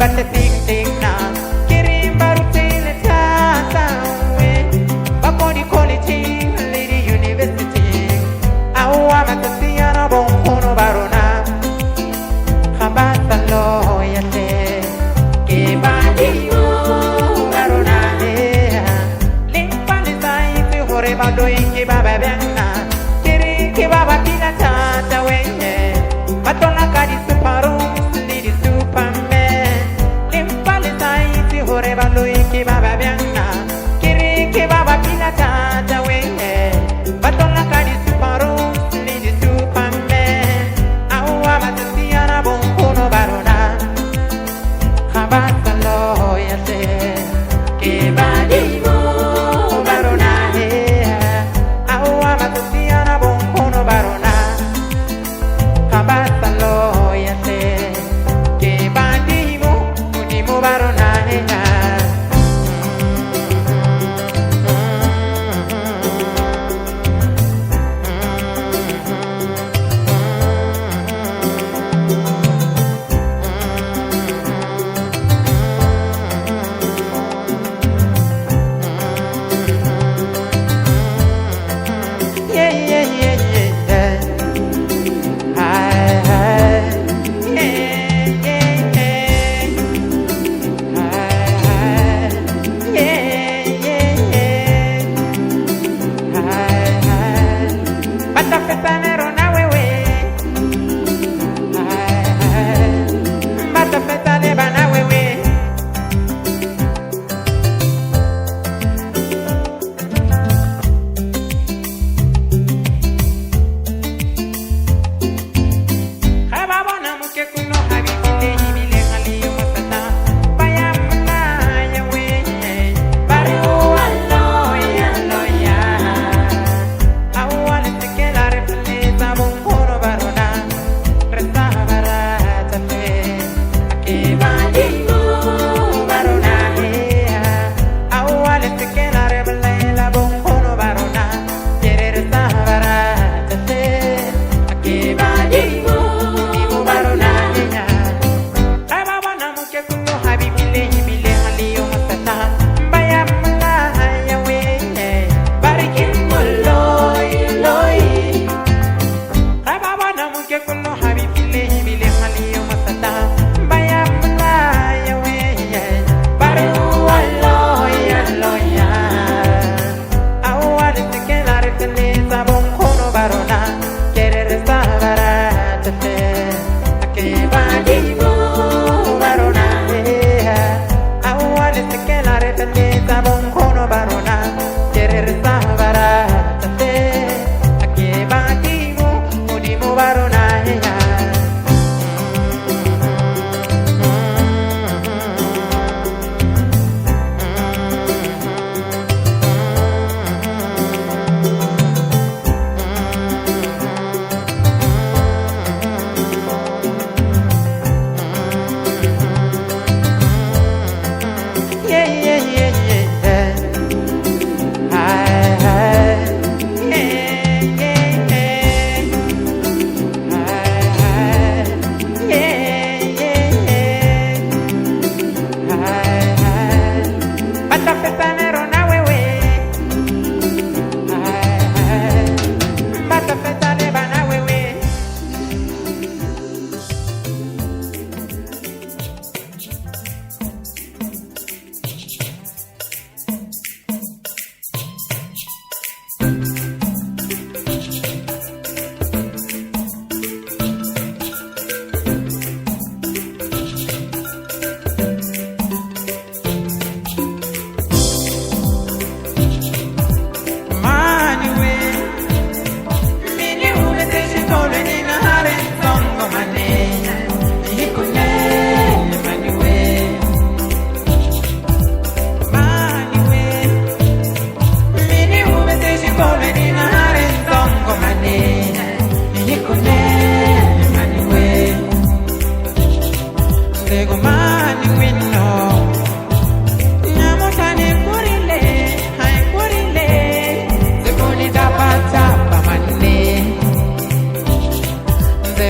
kata ting ting na kirim baru tele tata we bakoni college lady university awa matasiya na bonkono barona khabata lo yate ke badi barona limpani sai tu hore badoi ke baba benna kiri ke baba pina tata we matona kadi suparo lady superman limpani sai tu hore badoi ke baba benna kiri ke baba pina tata we matona kadi suparo lady superman awa matasiya na bonkono barona khabata lo yate ke badi barona awa matasiya na bonkono barona khabata lo yate ke badi mo barona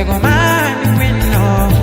Go man, we know.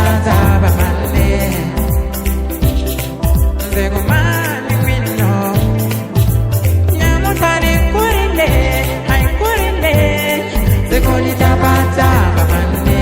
nitapata mane nzego mani wino nyamutani kurile haikurile nzego nitapata mane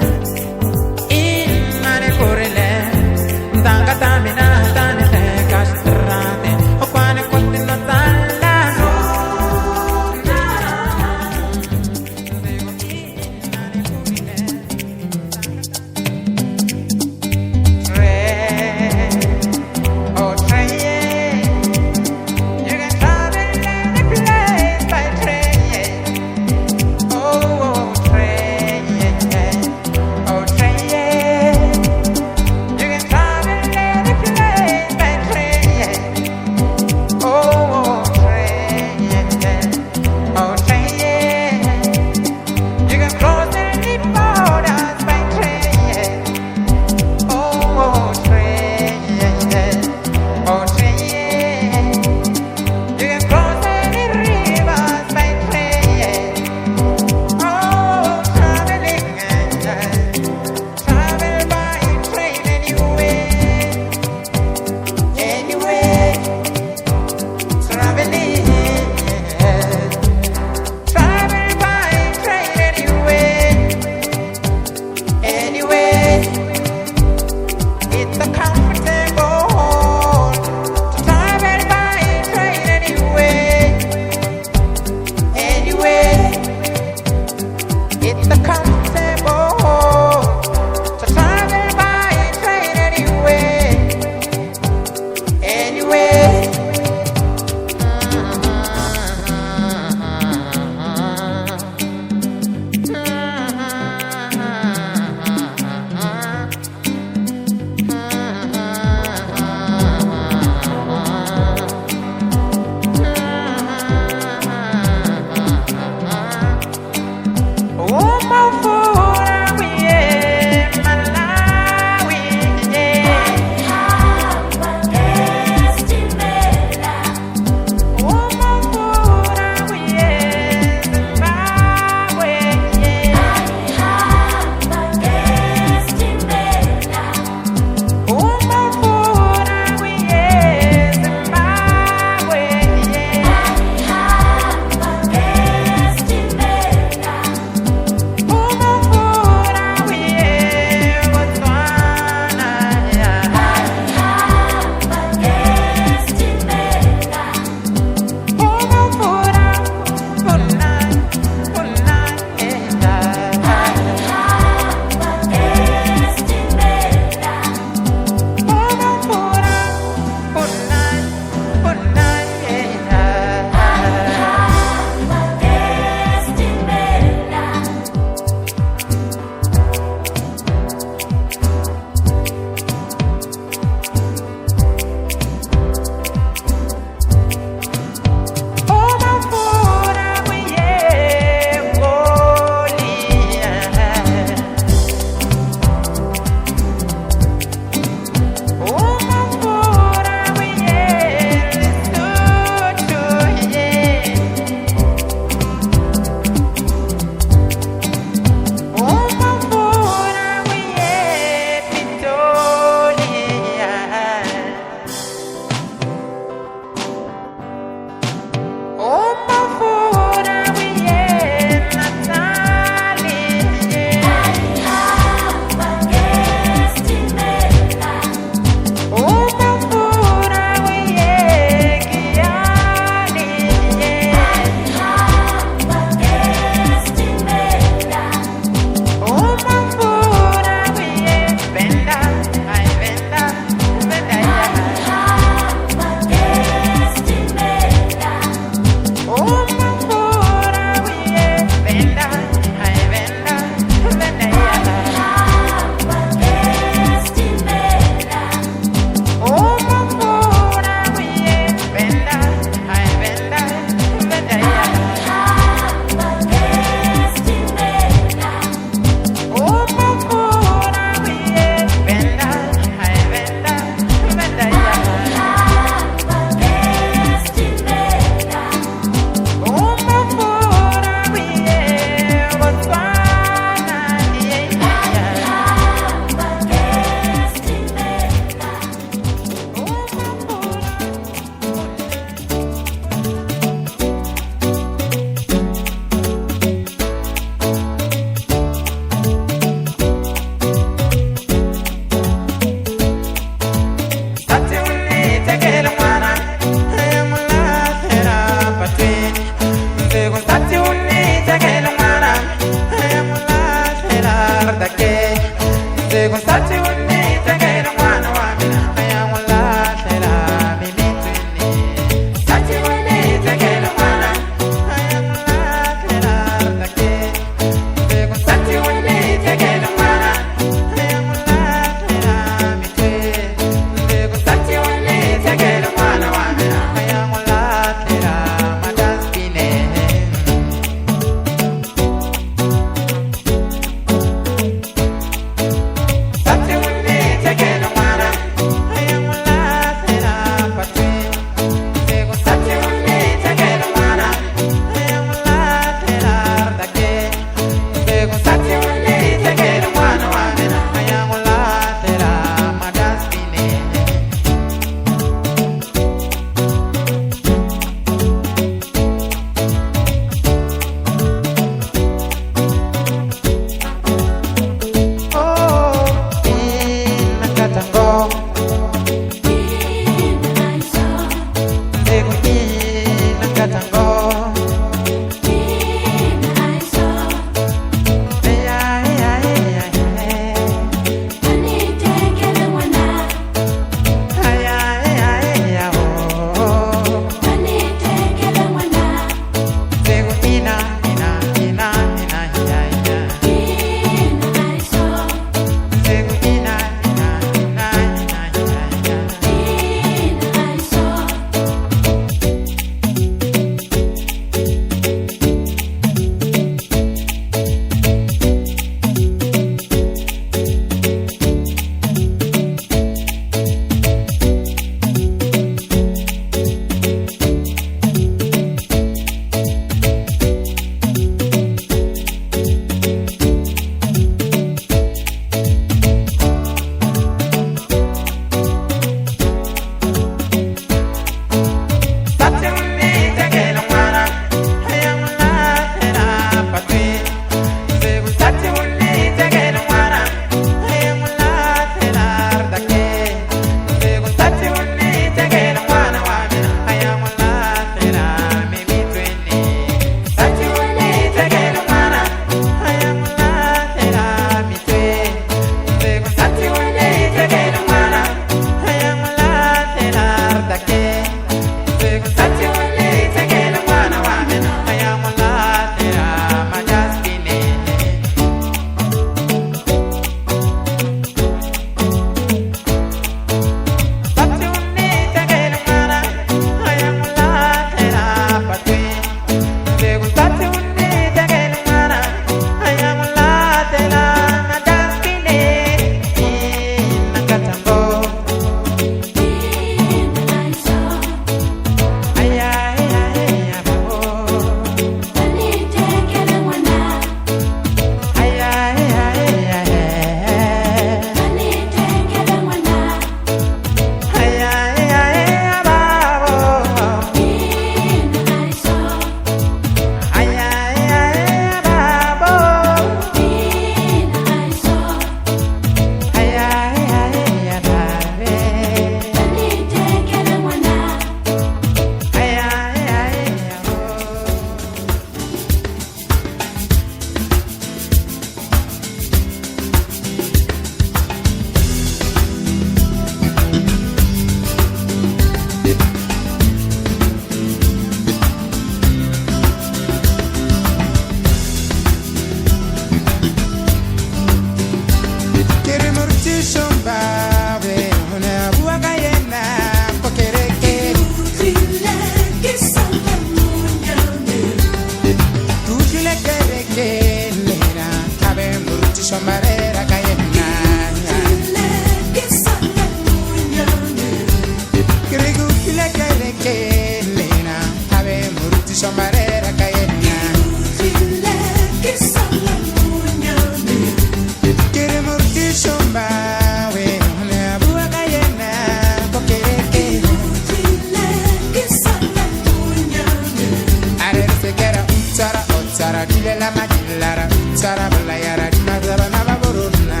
dile la majilara, utsara balayara, dinazaba na baburuna.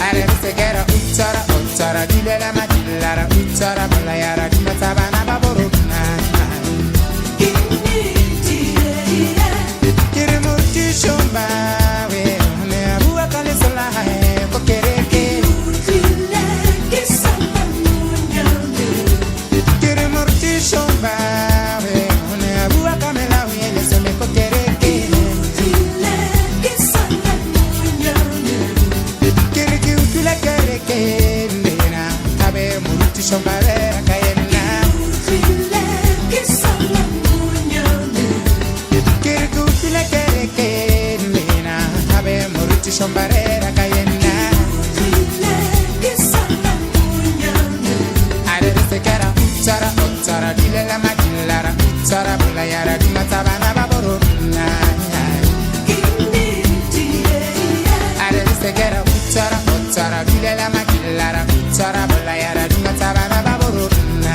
Are segera utsara, utsara dile la majilara, utsara balayara, dinazaba na baburuna. Kirimurti shumba, we ne abu akale sola hai kokereke. Shumba, we abu akamela we le seme kokereke. Kiriki utule kereke ndena tabe muruti shumba vera kayena. Kiriki utule kereke ndena tabe muruti shumba vera kayena. Are se kera utsara utsara dile la majilara utsara bulayara dinazaba na baburuna. Are se kera utsara utsara dile la majilara utsara bulayara dinazaba na baburuna.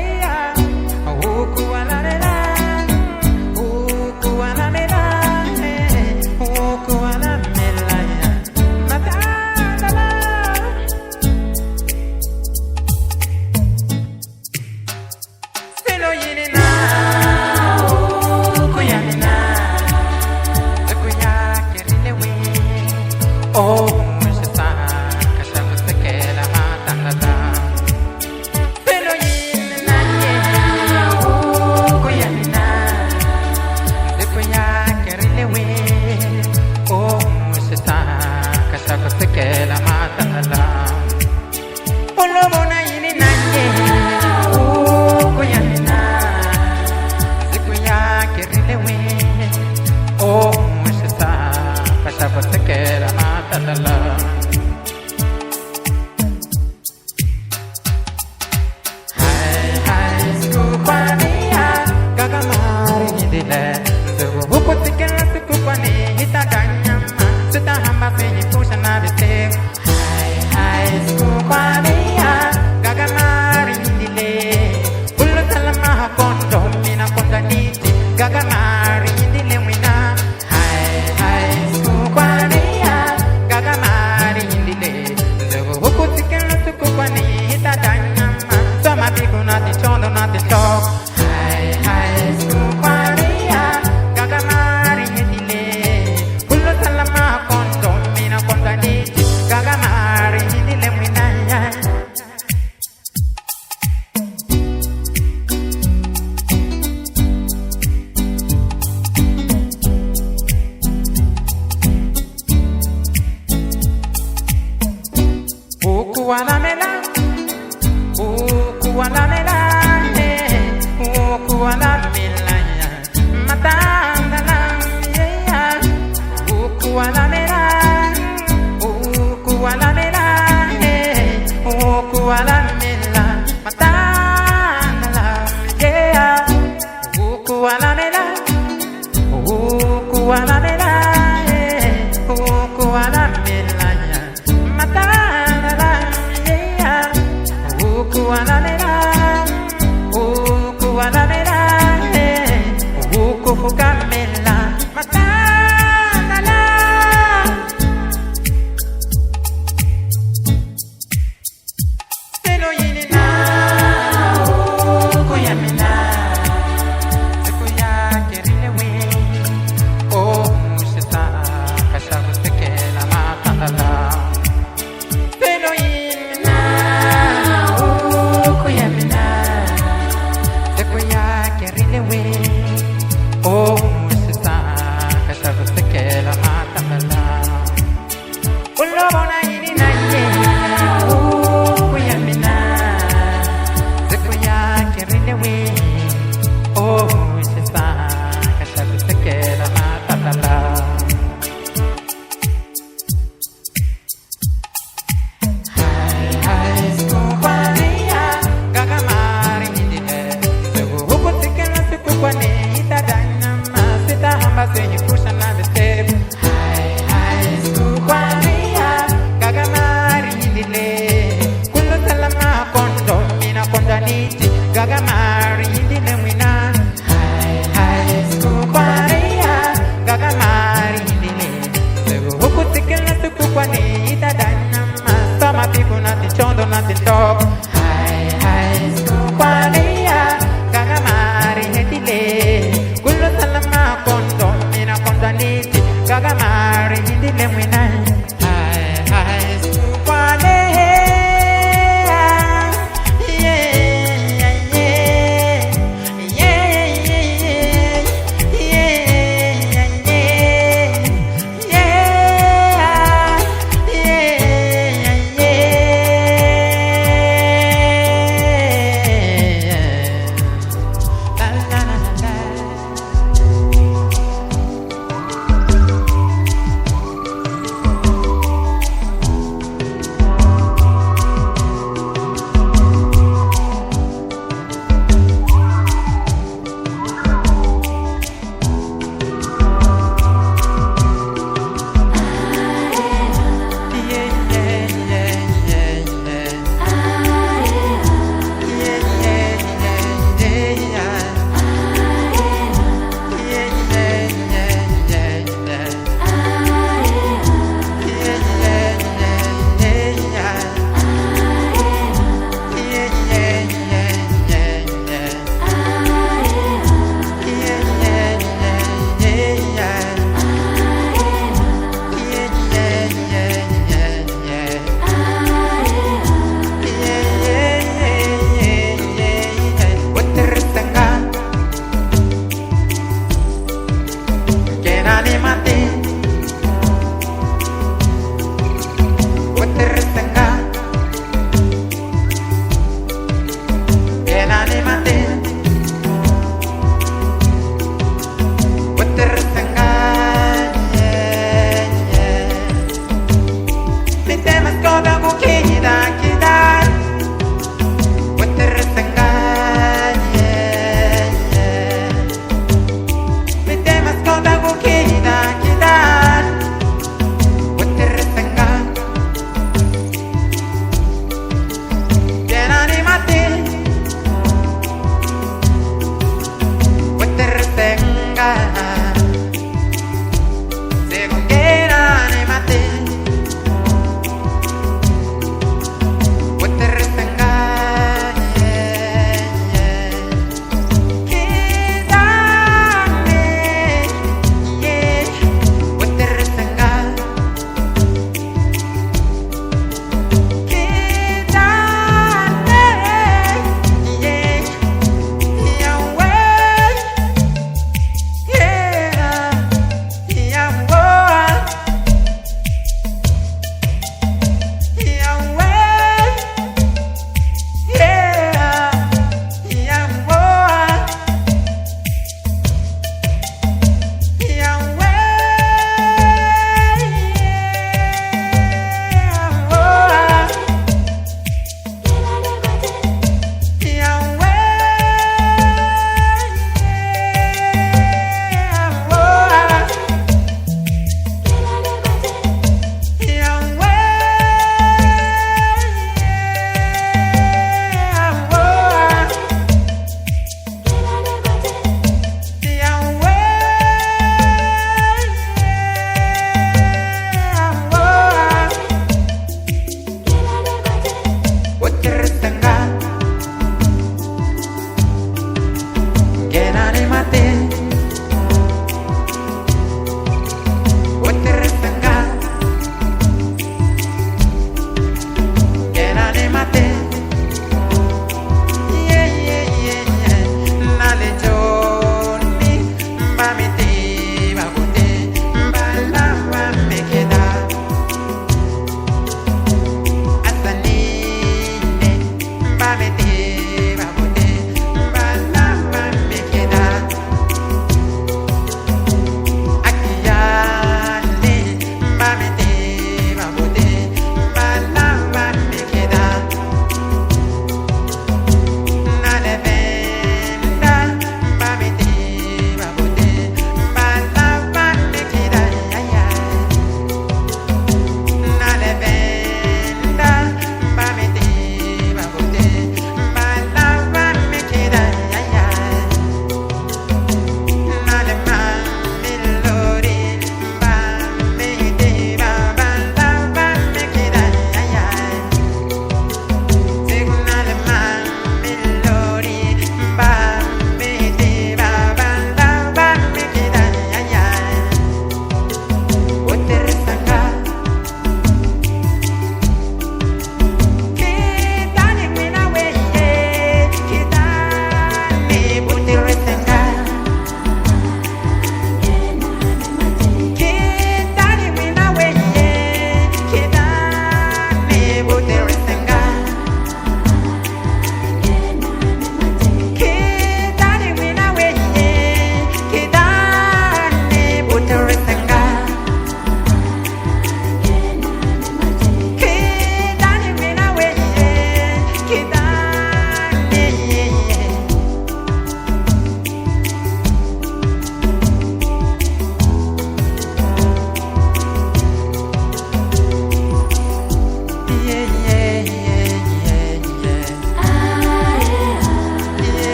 Yeah. piku nati chondo nati tok. High school kwaria gagamari hedile kullo salama kondo mina kondani gagamari hedile mwinaya. Ukuwalamela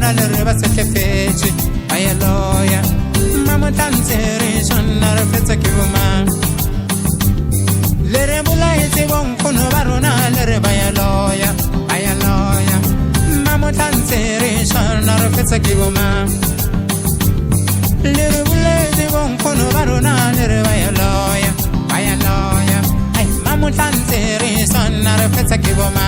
barona le re ba se tlefetse ba ya loya mama tantsere shonna re fetsa ke boma le re bolaetse bonkgono barona le re ba ya loya mama tantsere shonna re fetsa ke boma le re bolaetse bonkgono barona le re ba ya loya ai mama tantsere shonna re fetsa ke boma.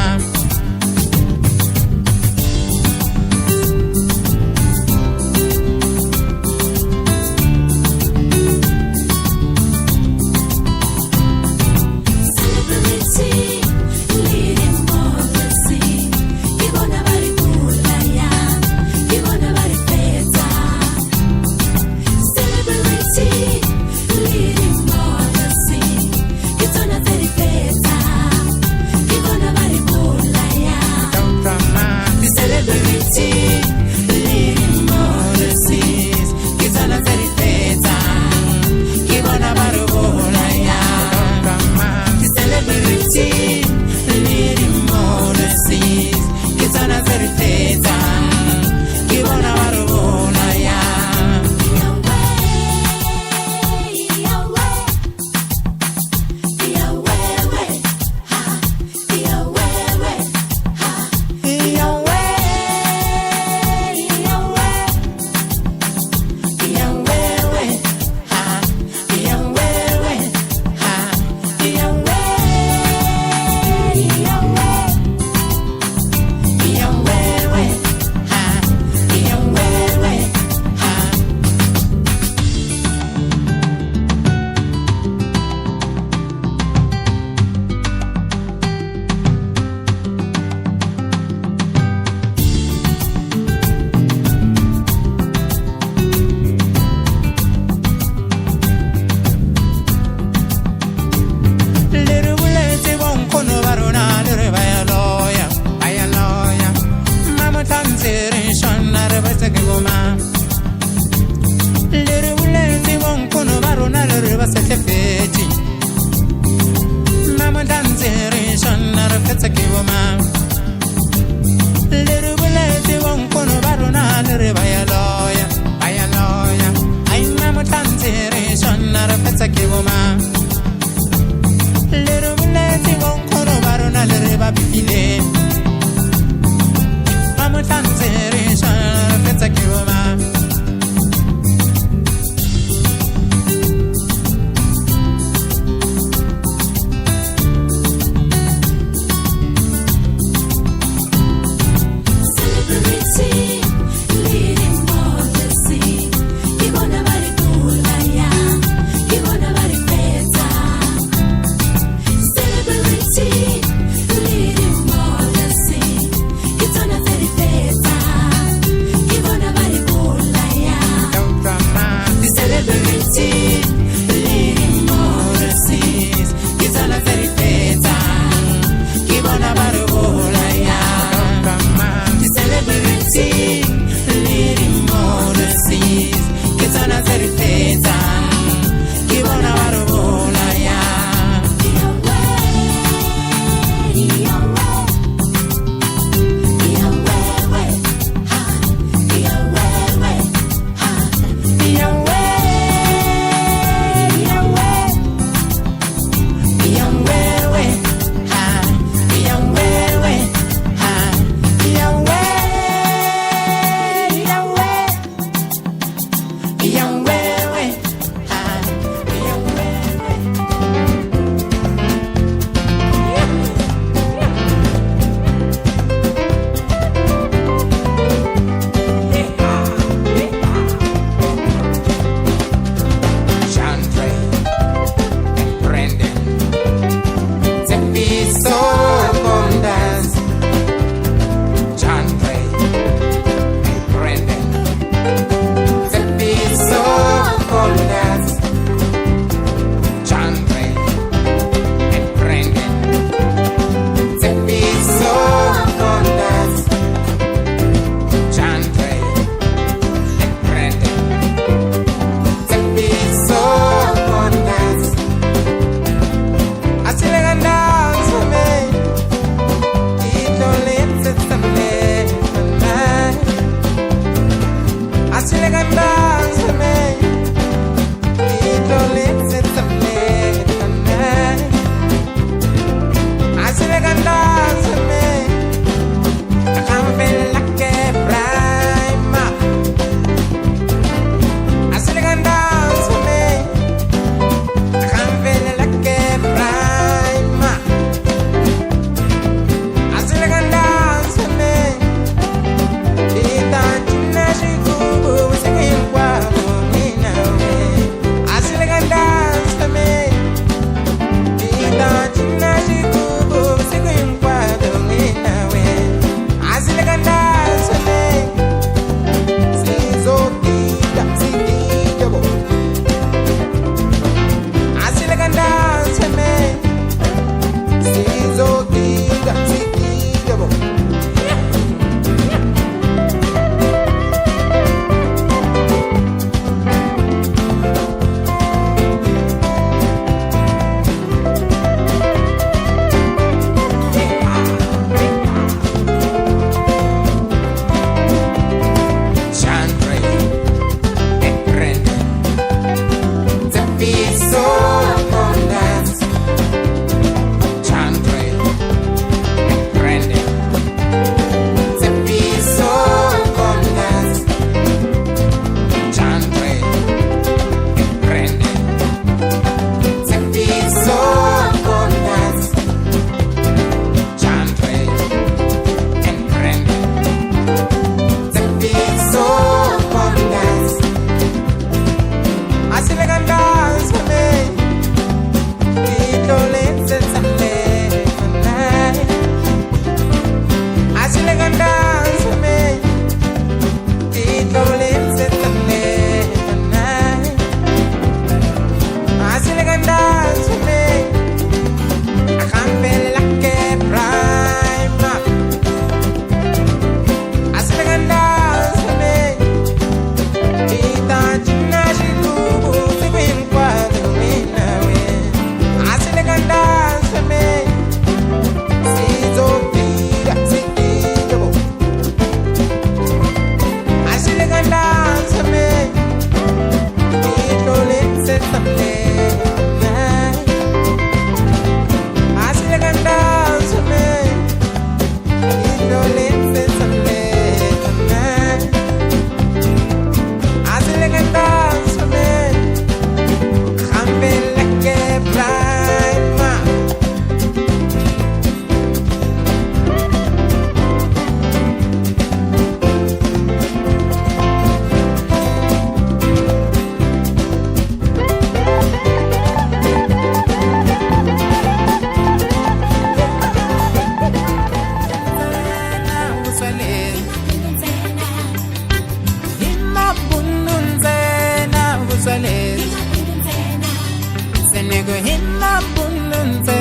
Senego hina bununze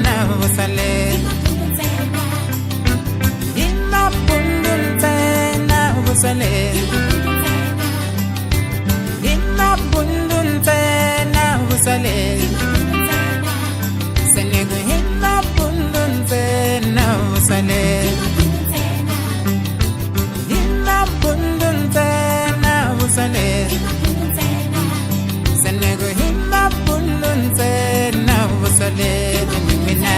na busale hina bununze na busale hina bununze na busale Senego hina bununze na busale hina bununze na busale Senego hina bununze na busale mina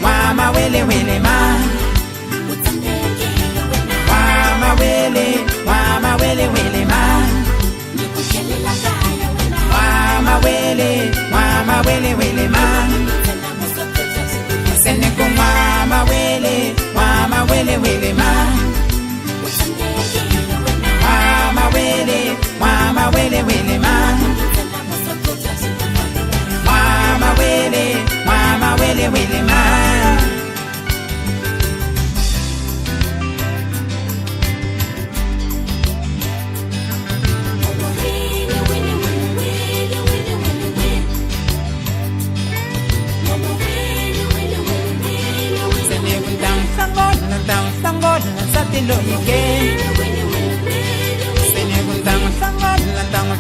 Wama wele wele ma Wama wele wele ma Wama wele wele ma Sene ko wama wele wele ma Wama wele wele ma Wama wele wele ma Sangon satilo ike Seneguntang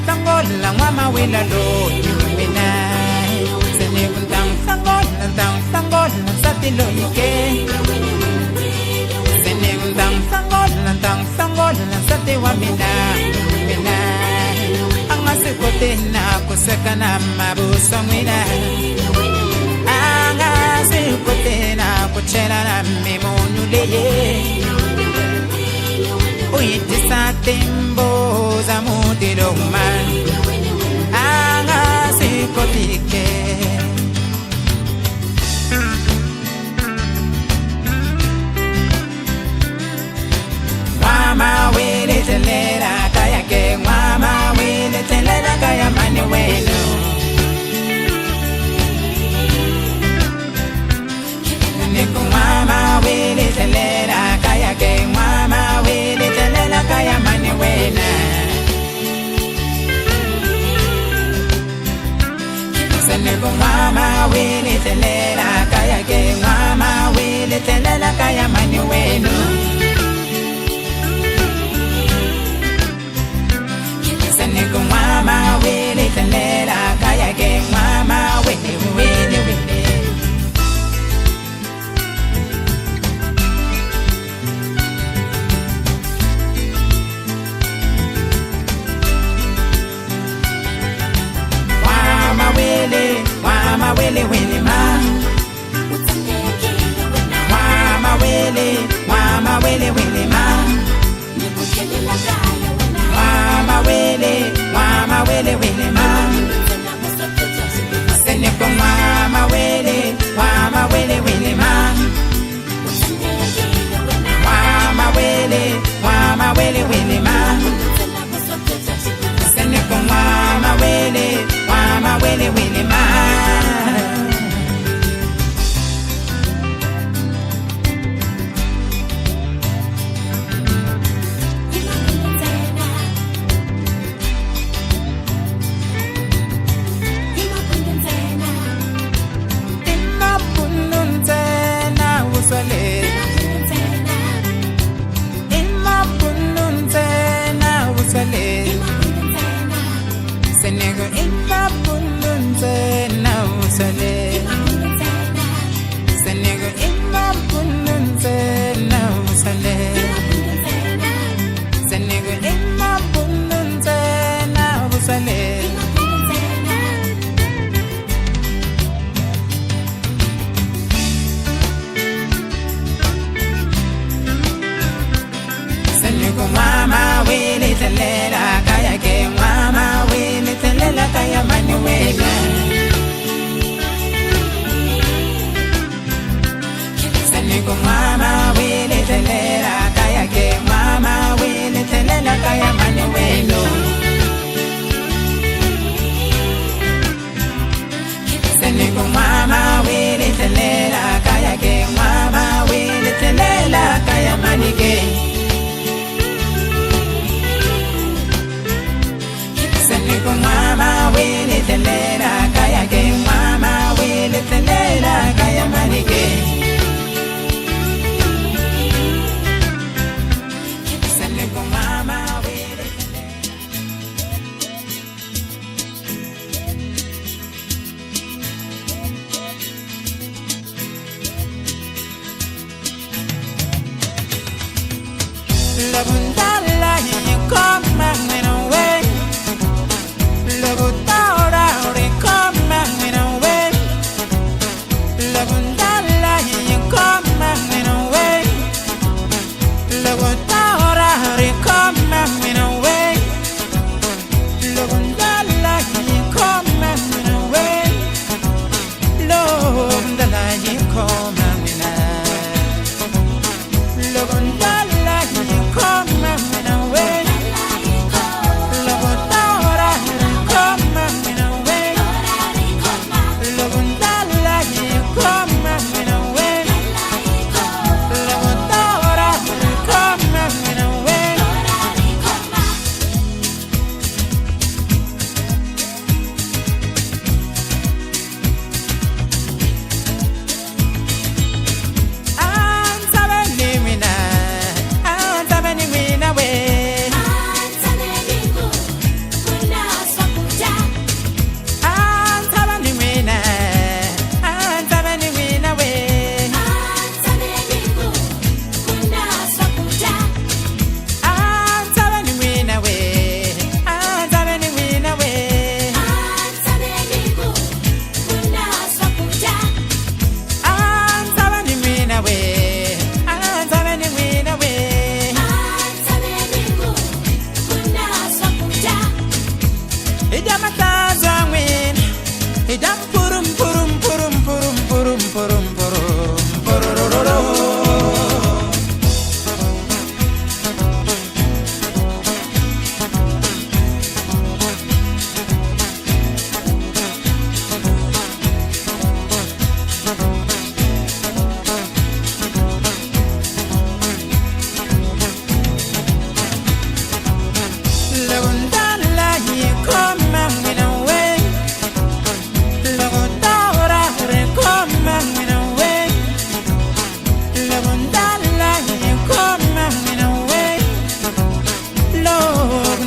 sangon lang mama wila lo mina Seneguntang sangon satilo ike Seneguntang sangon satiwa mina mina Ang asikote na kuseka na mabuso mina Ang asikote na kuchela na mimonuleye Uitisa tembo za mutiroma Ang asikotike Wama wele telera kaya ke Wama wele telera kaya mani weno Niku mama wele telera kaya ke Mama wele telera kaya mani wena Niku mama wele telera kaya ke Mama wele telera kaya mani weno Niku mama wele telera kaya ke Mama wele wele wele Wama wele wele ma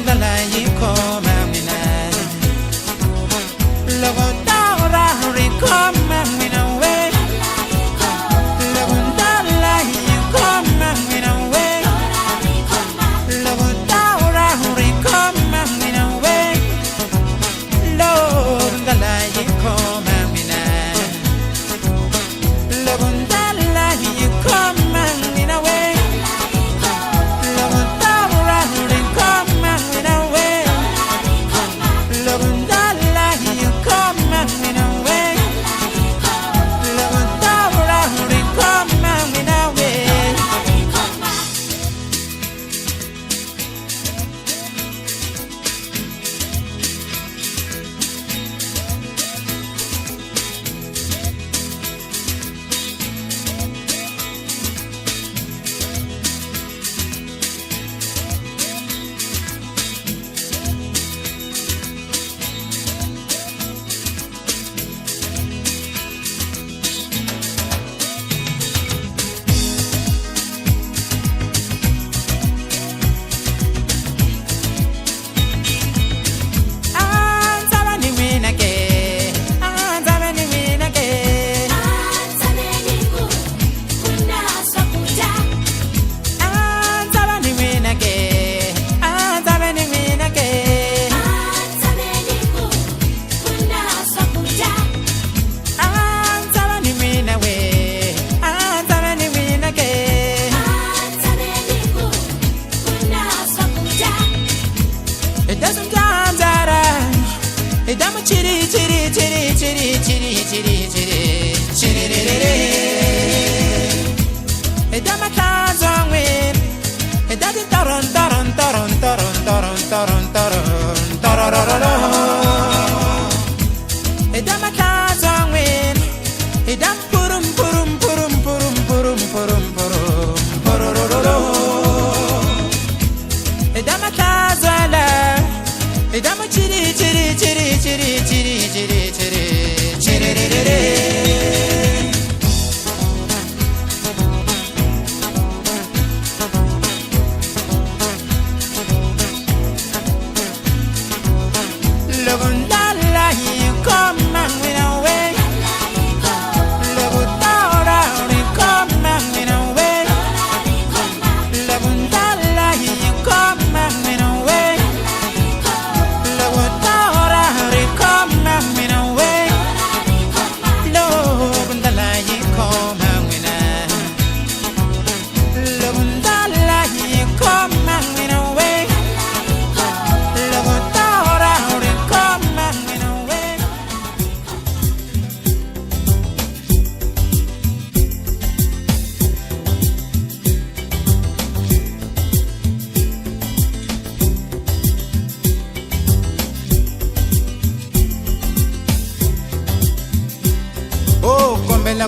ndala yikhoma mina logo dawra rikhoma mina we logo ndala yikhoma mina we logo dawra rikhoma mina we logo ndala yikhoma mina logo ndala yikhoma mina we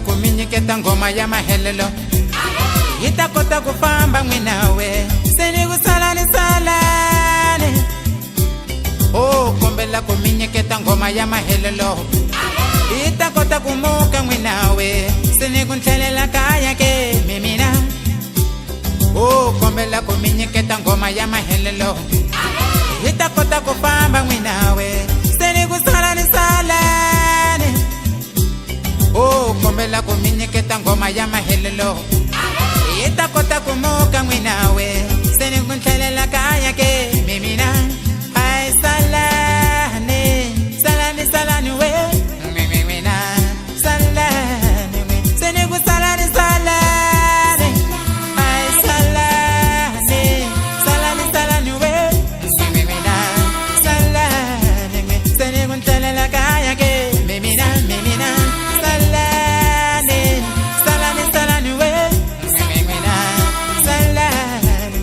Kuminyiketa ngoma ya mahelelo itakota kufamba mwinawe seni kusalani salane oh kombela kuminyiketa ngoma ya mahelelo itakota kumuka mwinawe seni kunhlelela kaya ke mimina oh kombela kuminyiketa ngoma ya mahelelo itakota kufamba mwinawe seni kusalani salane oh kombela kuminyiketa ngoma ya mahelelo itakota kumuka mwinawe seni kunhlelela kaya ke mimina ay salane salane salane we mimina salane we seni kusalane salane ay salane salane salane we mimina salane we seni kunhlelela kaya ke mimina mimina salane salane salane we mimina salane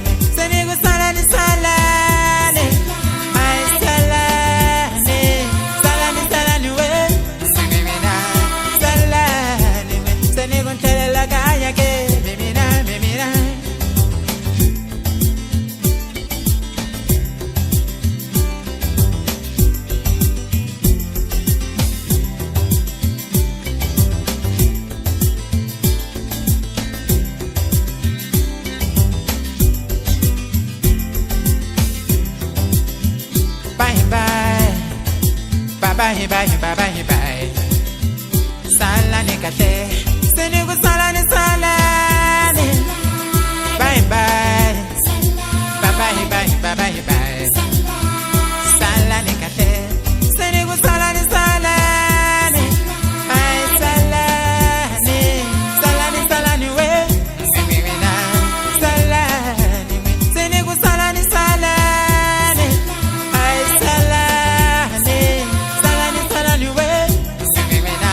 bye bye bye bye bye salani kahle seni kusalani salani bye bye bye bye bye bye bye bye salani kahle seni kusalani salani ay salani salani salani we mina salani seni kusalani salani ay salani salani salani we mina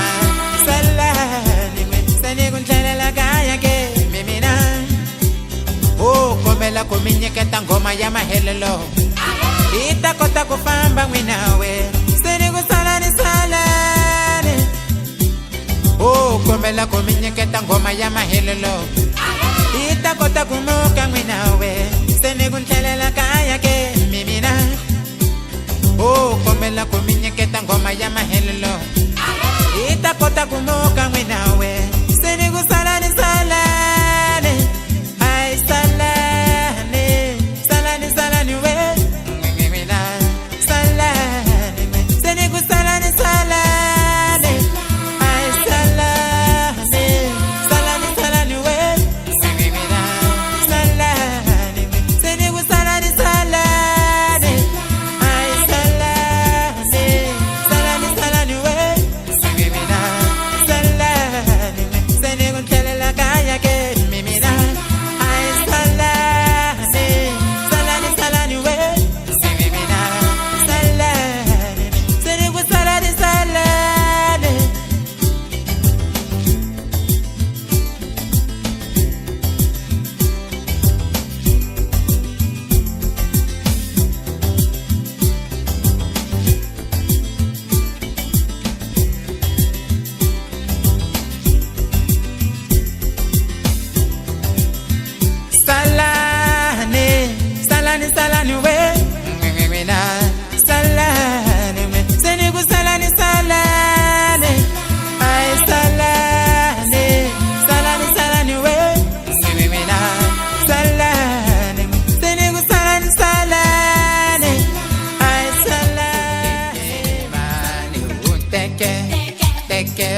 salani seni kunhlelela kaya ke mina oh kombela kuminyeketa ngoma ya mahelelo ita kota kufamba n'wina we seni kusalani salani oh kombela kuminyeketa ngoma ya mahelelo ita kota kumuka n'wina we seni kunhlelela kaya ke mina oh kombela kuminyeketa ngoma ya mahelelo ita kota kumuka n'wina we seni kusalani salani ay salani salani salani we mina salani seni kusalani salani ay salani salani salani we mina salani seni kusalani salani ay salani salani salani we mina salani seni kunhlelela kaya ke mina ay salani salani salani we mina salani seni kusalani salani salani salani salani we mina salani seni kusalani salani ay salani salani salani we mina salani seni kusalani salani ay salani mani uteke teke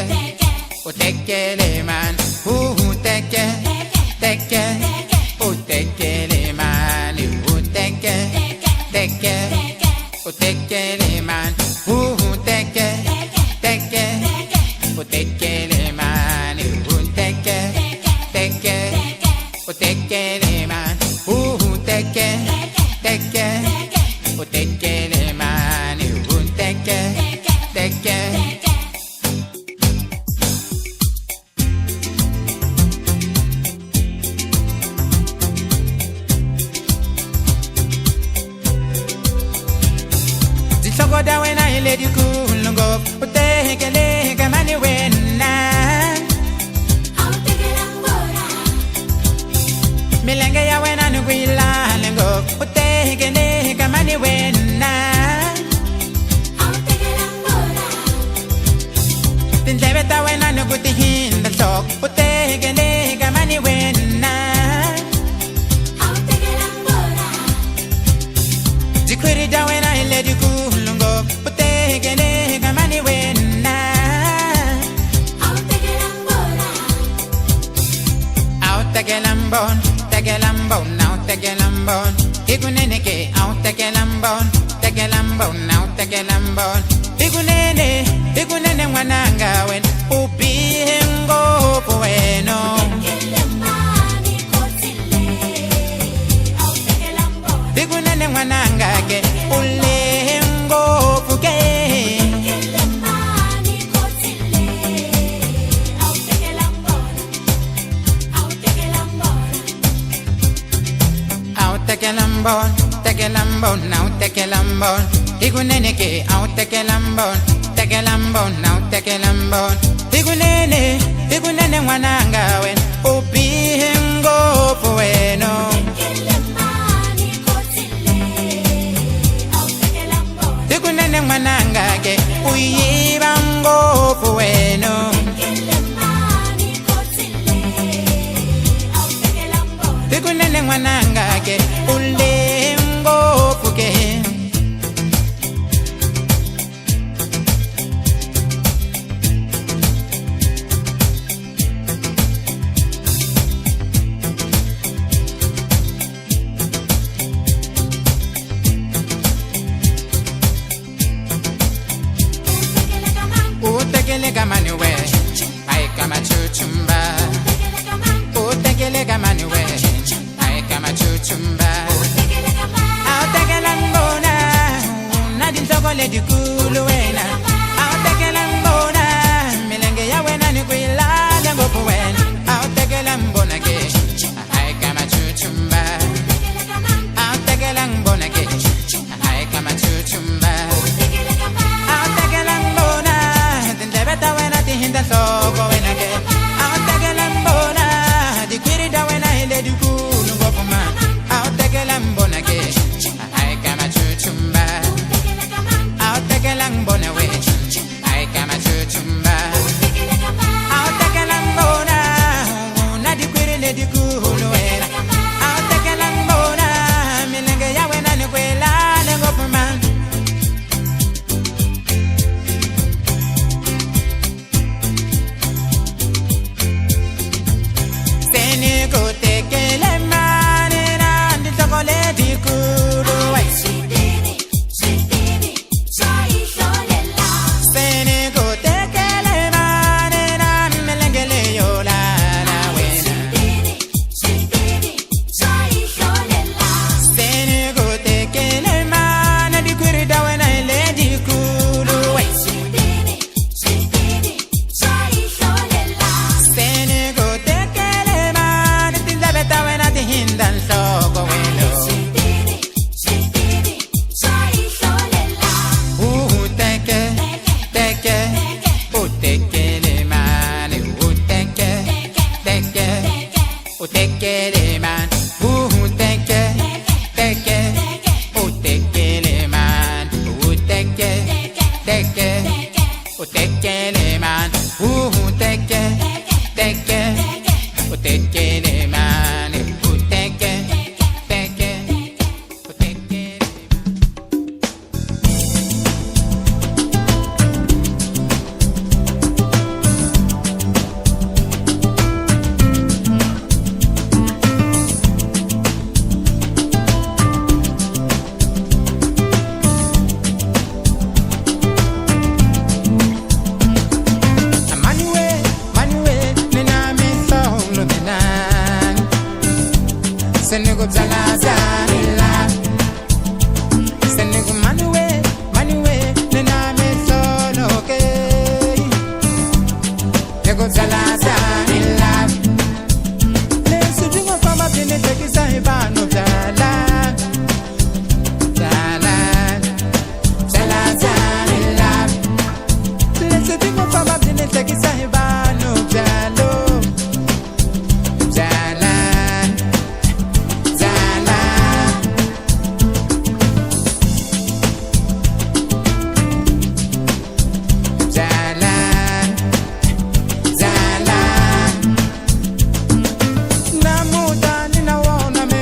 utekele man uteke teke utekele man uteke teke utekele man uteke teke utekele man uteke teke utekele man uteke teke utekele man uteke teke Zichogoda wena iledi kulungo utekele kamani wena milenge ya wena nukwila lengo utekele kamani wena tindlebe ta wena nukutihinda tok utekele kamani wena zikwiri da wena iledi kulungo utekele kamani wena tegelambon tegelambon now tegelambon iguneneke out tegelambon tegelambon now tegelambon igunene mwananga wen ubihengo bueno igunene mwananga ke ulengo fuke tegelambon tegelambon now tegelambon igunene ke out tegelambon tegelambon now tegelambon igunene mwananga wen ubihengo bueno igunene mwananga ke uyibango bueno igunene mwananga ke ulengo fuke le dikulu wena awutekela mbona milenge ya wena ni kwilale ngoku wena awutekela mbona ke hayi kama chuchumba awutekela mbona ke hayi kama chuchumba awutekela mbona tindleve ta wena ti hinda nhloko wena ke awutekela mbona dikwirida wena hi le dikulu ngopfu ma awutekela mbona ke hayi kama chuchumba awutekela mbona we hayi kama chuchumba awutekela mbona na dikwiri le dikulu wena awutekela mbona milenge ya wena ni kwelale ngopfu ma seni kutekele mani na nditoko le dikulu we seni kutekele mani na milenge le yolala wena seni kutekele mani dikwirida wena le dikulu we seni kutekele mani tindleve ta wena ti hinda nhloko wena uteke teke utekele mani uteke teke utekele mani uteke teke utekele mani uteke teke utekele mani uteke teke utekele mani uteke teke utekele Manuel, nina mi solo minan. Senigo zala, senigo Manuel, nina mi solo ke. Nego zala, le sujungo fama bine tekisa ibano zala, le sujungo fama bine tekisa ibano zalo. Namuda ninaona me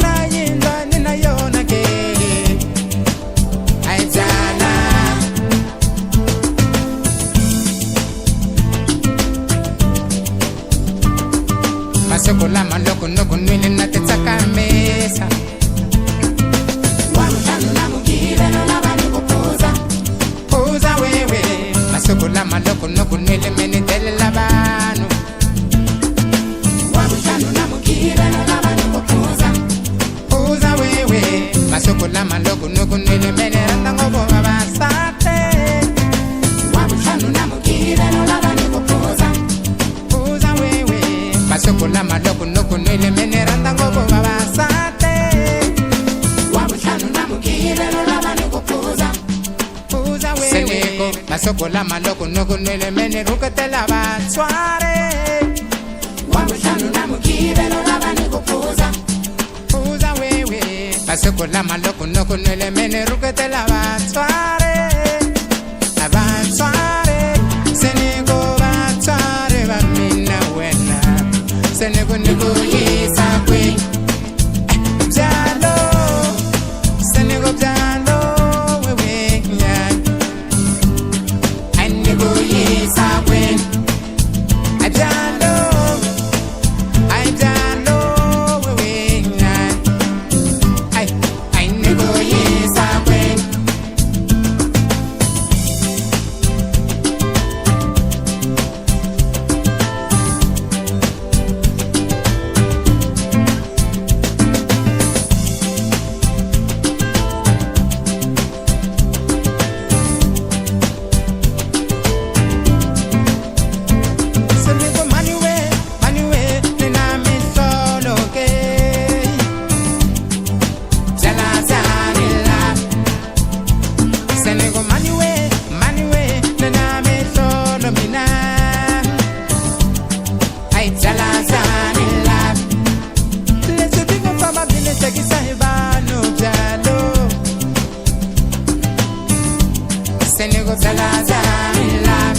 nayinda ninayona ke ay zala masoko la maloko noko nwele na tetsaka mesa puza wewe masoko la maloko noko nwele mene tele la banu puza wewe masoko la maloko noko nwele mene randa ngobo babasate puza wewe masoko la maloko noko nwele mene randa ngobo babasate puza wewe masoko la maloko noko nwele mene rukatela batsware puza wewe masoko la maloko noko nwele mene rukatela batsware abatsware senigo batsware bamina wena senigo nikuyisa kwe byalo senigo byalo wewe ya nikuyisa kwe byalo wewe ya nikuyisa kwe Senego Zalazala.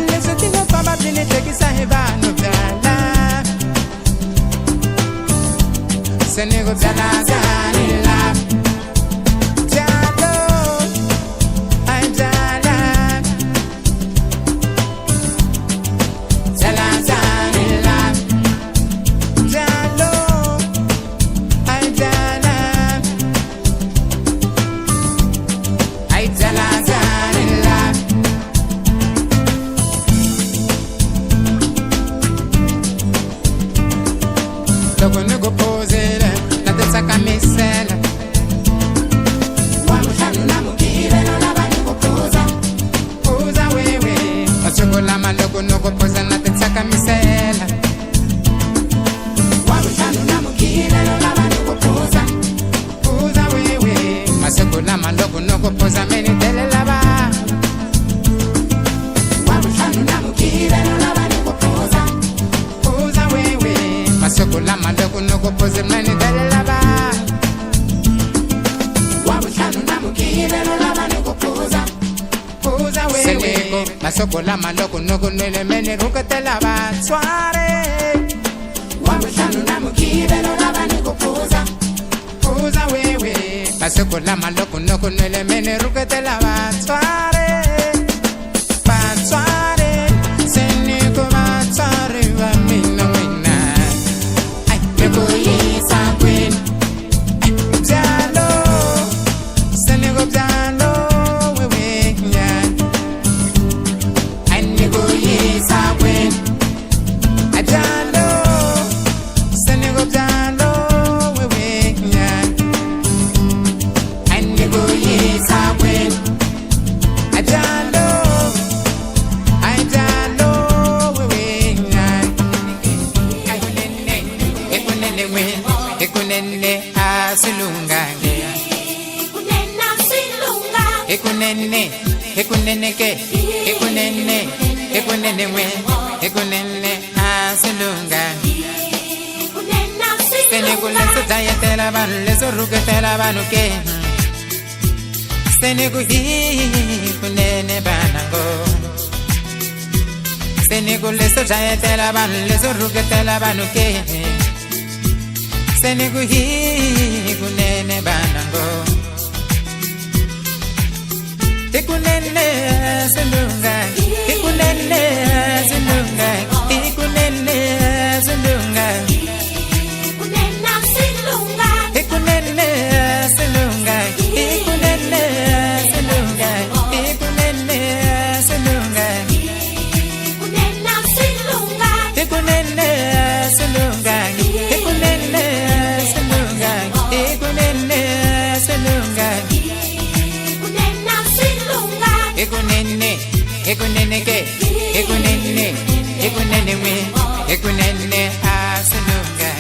Listen to the Baba Bini take Sahibano Dala. Senego Zalazala. Jalo, I'm Zala. Zalazala. Jalo, I'm Zala. I'm Zalazala. Logo no go pose, na te saka misela. Wamushanu na mukire no lava no go posa. Posa wewe. Ochogo lama logo no go posa na te saka misela. Wamushanu na mukire no lava no go posa. Posa wewe. Masoko lama logo no go posa meni tele lava. Wamushanu na mukire no lava no go posa. Posa wewe. Masoko lama logo no go posa meni tele lava. Wamushanu na mukire no lava no go posa. Posa wewe. Masoko lama logo no go nele meni ruka te lava. Sware. Wamushanu na mukire no lava no go posa. Posa wewe. Masoko lama logo no go nele meni ruka te lava. Sware. Sware. Seneko sware wa mina wina. Ay, neko yisa queen. Jalo. Seneko jalo wewe nya. Ay, neko yisa queen. Jalo. Seneko jalo wewe nya. Ay, neko yisa queen. Jalo. Ay, jalo wewe nya. Ay, ekunene we. Ekunene asilungange. Ekunene ke. Ekunene we. Ekunene asilungange. Senegule se taya tela banu, leso ruke tela banu ke. Senegule kunene banango. Senegule se taya tela banu, leso ruke tela banu ke. Senegule kunene banango. Ekunene selunga, ekunene selunga, ekunene selunga. Ekunene selunga, ekunene selunga, ekunene selunga. Ekunene selunga, ekunene selunga, ekunene selunga. Ekunene ke, ekunene we, ekunene aselunga.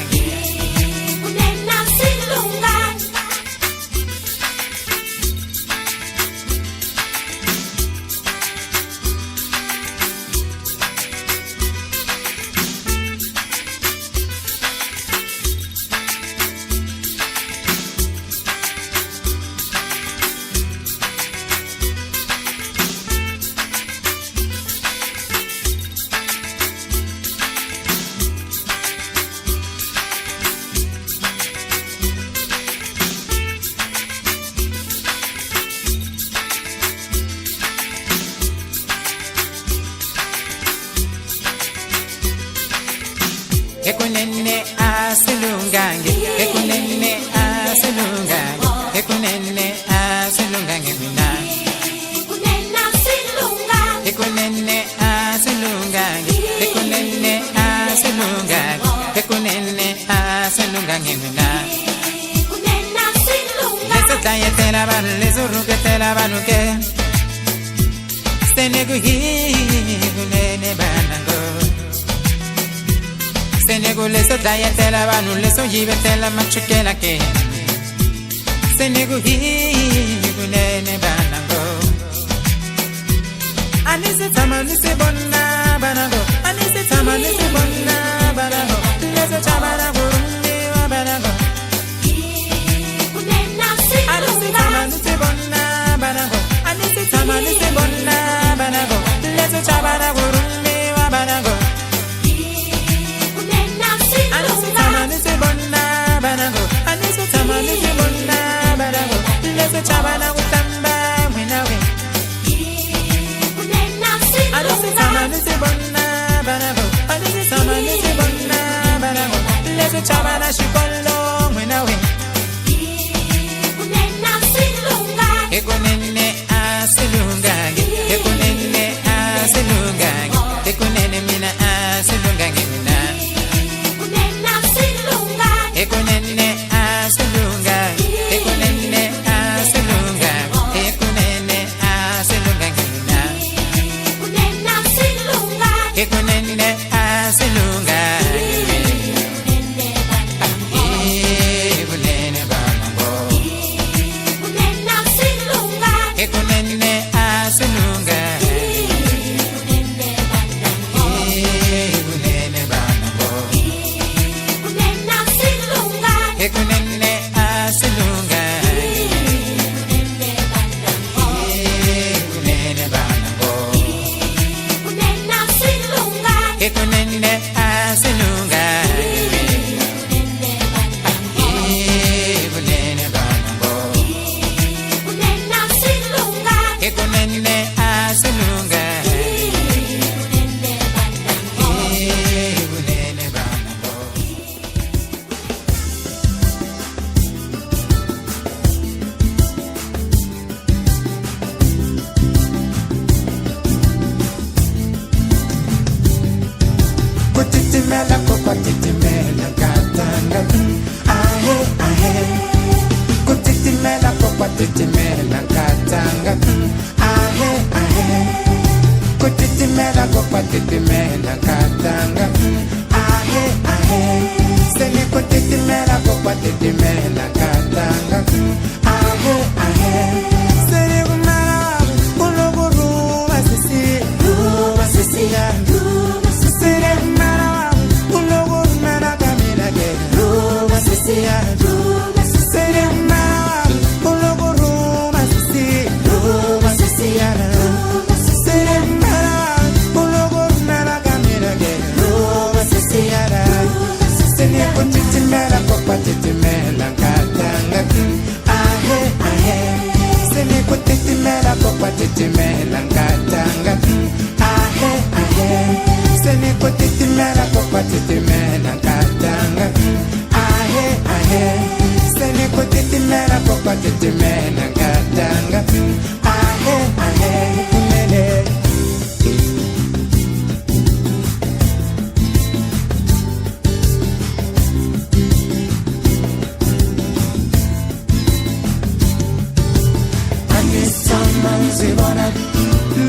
Ekunene asilungange, ekunene asilungange, ekunene asilungange mina. Ekunene asilungange, ekunene asilungange, ekunene asilungange mina. Leso taya tela banu, leso ruke tela banu ke. Senegule kunene banango. Senegule so daya tela banu, leso yibe tela machukela ke. Senegule kunene banango. Anise tama nise bonna banango. Anise tama nise bonna banango. Leso chabana kurunde wa banango. Anise tama nise bonna banango. Anise titimela katanga ahe ahe kutitimela kwa titimela katanga ahe ahe seni kutitimela kwa titimela katanga ahe ahe seni kumala uluguru basisi basisia seni kumala uluguru mena kamina ke basisia seni kumala uluguru basisi basisia seni kumala uluguru mena kamina ke basisia seni kutitimela kwa titimela katanga ahe ahe seni kutitimela kwa titimela katanga ahe ahe seni kutitimela kwa titimela katanga ahe ahe seni kutitimela kwa titimela katanga ahe ahe kumele Zibona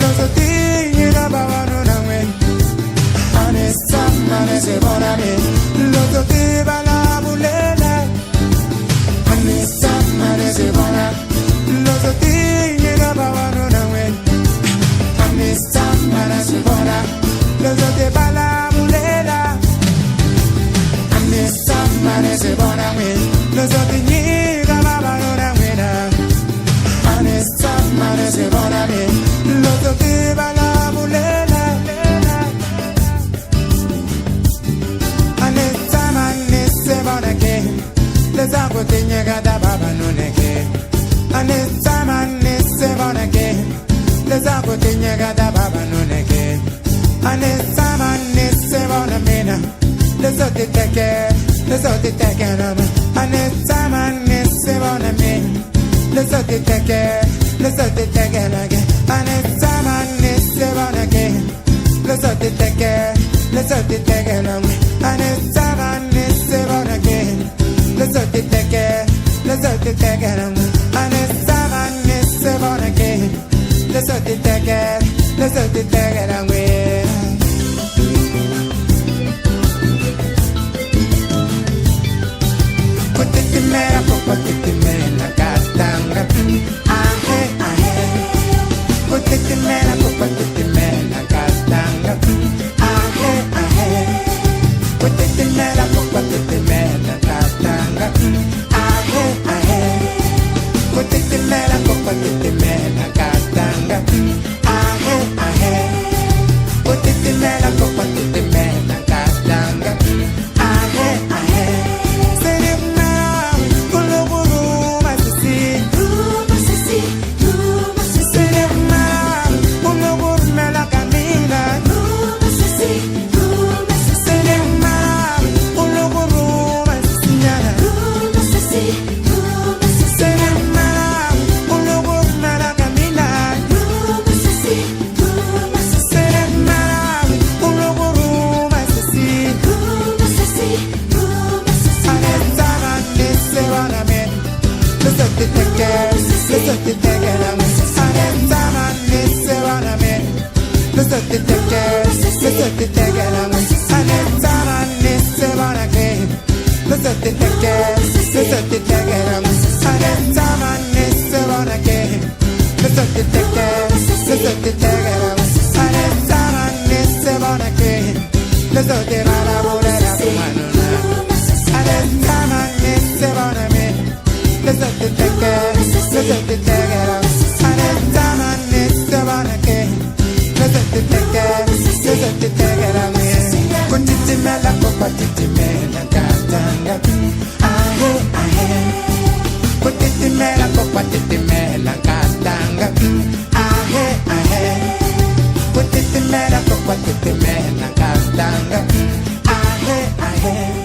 lozo tinyira babano nawe anesa mane zibona me lozo tibala bulela anesa mane zibona lozo tinyira babano nawe anesa mane zibona lozo tibala bulela anesa mane zibona me lozo tinyira babano nawe anesa mane zibona me lozo tibala bulela anesa mane zibona ke leza kutinyega da baba nuneke anesa mane zibona ke leza kutinyega da baba nuneke anesa mane zibona mena lezo titeke nama anesa mane zibona mena lezo titeke nage anesa mane zibona ke lezo titeke nama anesa mane zibona ke lezo titeke nama anesa mane zibona ke lezo titeke nama kutitimela kwa titimela katanga ahe ahe kutitimela kwa titimela katanga ahe ahe kutitimela kwa titimela katanga ahe ahe kutitimela kwa titimela katanga ahe ahe kutitimela kwa titimela katanga ahe ahe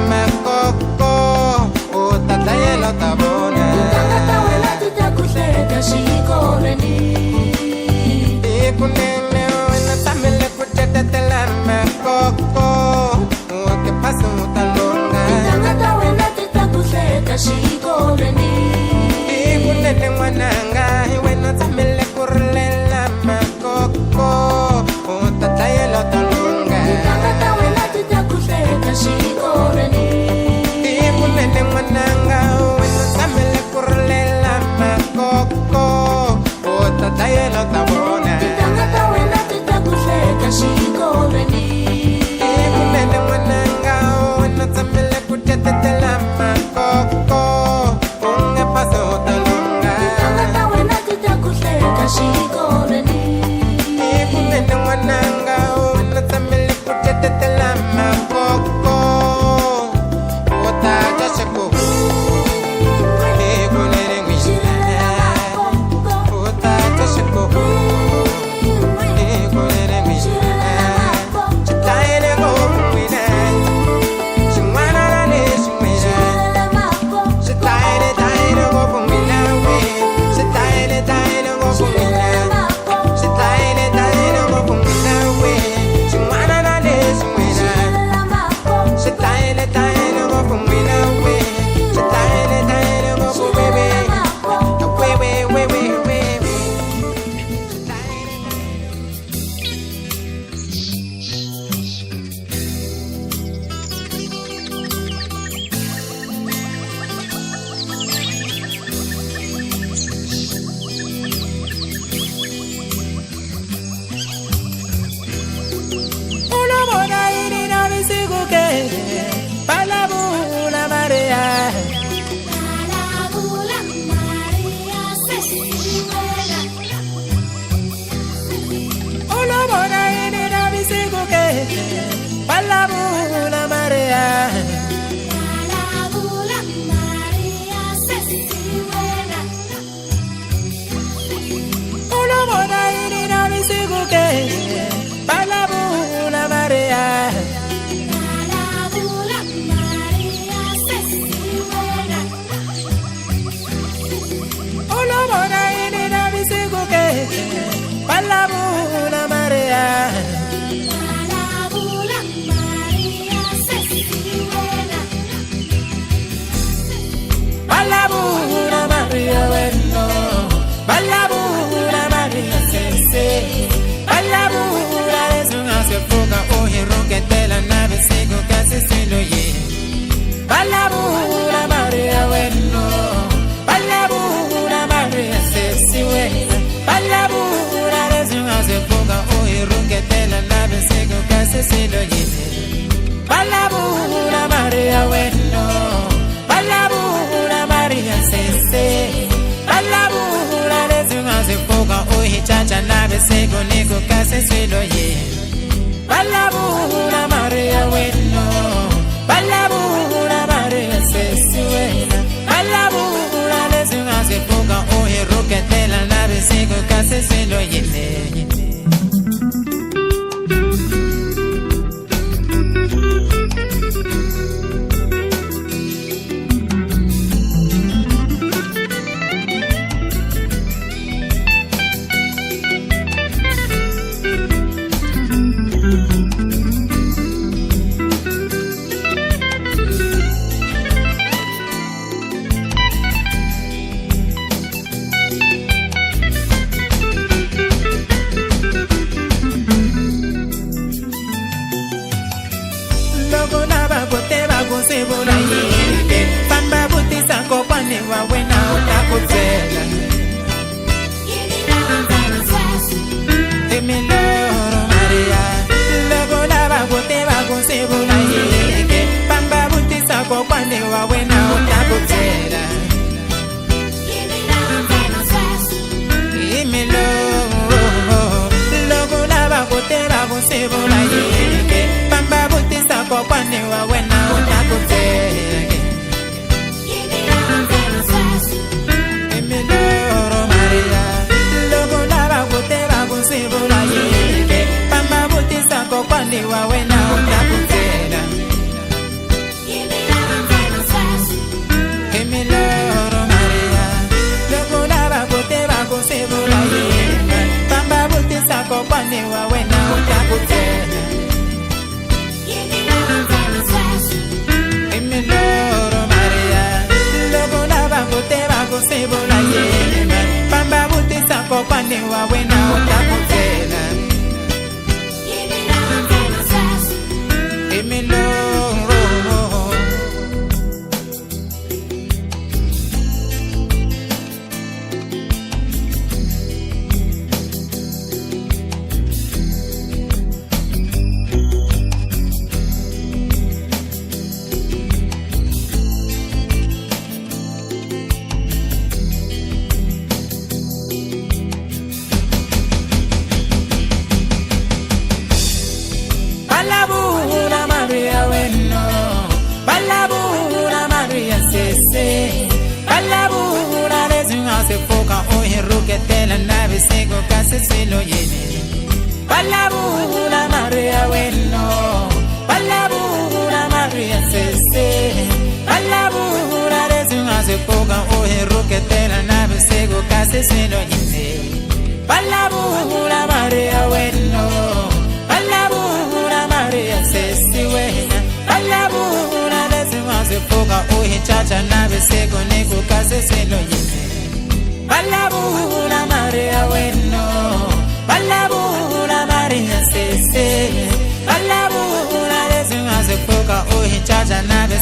makoko utatayela tabona Tangata wena tutakuhleka xikolweni ikunene wena tamele kutetetela makoko uke pasa utalunga Tangata wena tutakuhleka xikolweni ikunene mwananga wena tamele kurilela makoko utatayela talunga Tangata wena tutakuhleka xikolweni ikunene mwananga wena tamele kurilela makoko utatayela tabona Tangata wena tutakuhleka xikolweni ikunene mwananga wena tamele kutetetela makoko unge pasa utalunga Tangata wena tutakuhleka xikolweni ikunene mwananga wena tamele kutetetela makoko utaja shekuhu ikunene ngwishina utaja shekuhu ikunene ngwishina chitayele ngomwina chimwana nane chimwina chitayele tayele ngomwina we chitayele tayele ngomwina chitayele tayele ngomwina we chimwana nane chimwina chitayele tayele ngomwina we chitayele tayele ngomwina we Ulobona ini na bisikuke palabula Maria Ulobona ini na bisikuke palabula Maria Ulobona ini na bisikuke palabula Maria Ulobona ini na bisikuke palabula Maria palabula Maria bueno palabula Maria sese palabula es una se foca oye roquete la nave sigo casi se lo ye palabula Maria bueno palabula Maria sese bueno palabula es una se foca oye roquete la nave sigo casi se lo ye palabula Maria bueno palabula Maria sese palabula es una se foca oye chacha nave sigo nico casi se lo ye palabula Maria bueno palabula Maria sese bueno palabula es una se foca oye roquete la nave sigo casi se lo ye Sebula yeke pamba butisa kopane wa wena utakutela Emiloro Maria Logo lava bote bago sebula yeke pamba butisa kopane wa wena utakutela Emiloro Logo lava bote bago sebula yeke pamba butisa kopane wa wena utakutela kwaniwa wena utakutela Imiloro Maria Logo lava kuteba kusibula yema Pamba butisa kwa kwaniwa wena utakutela Imiloro Palabura Maria Weno Palabura Maria Sese Palabura Resunga se foca o hiruke tela nave sego case silo yene Palabura Maria Weno Palabura Maria Sese Palabura Resunga se foca o hiruke tela nave sego case silo yene Palabura Maria Weno Palabura Maria Sesi wena Palabura Desima se foga uhi chacha nabe sego neko kase selo yine Palabura Maria weno Palabura Maria Sesi Palabura Desima se foga uhi chacha nabe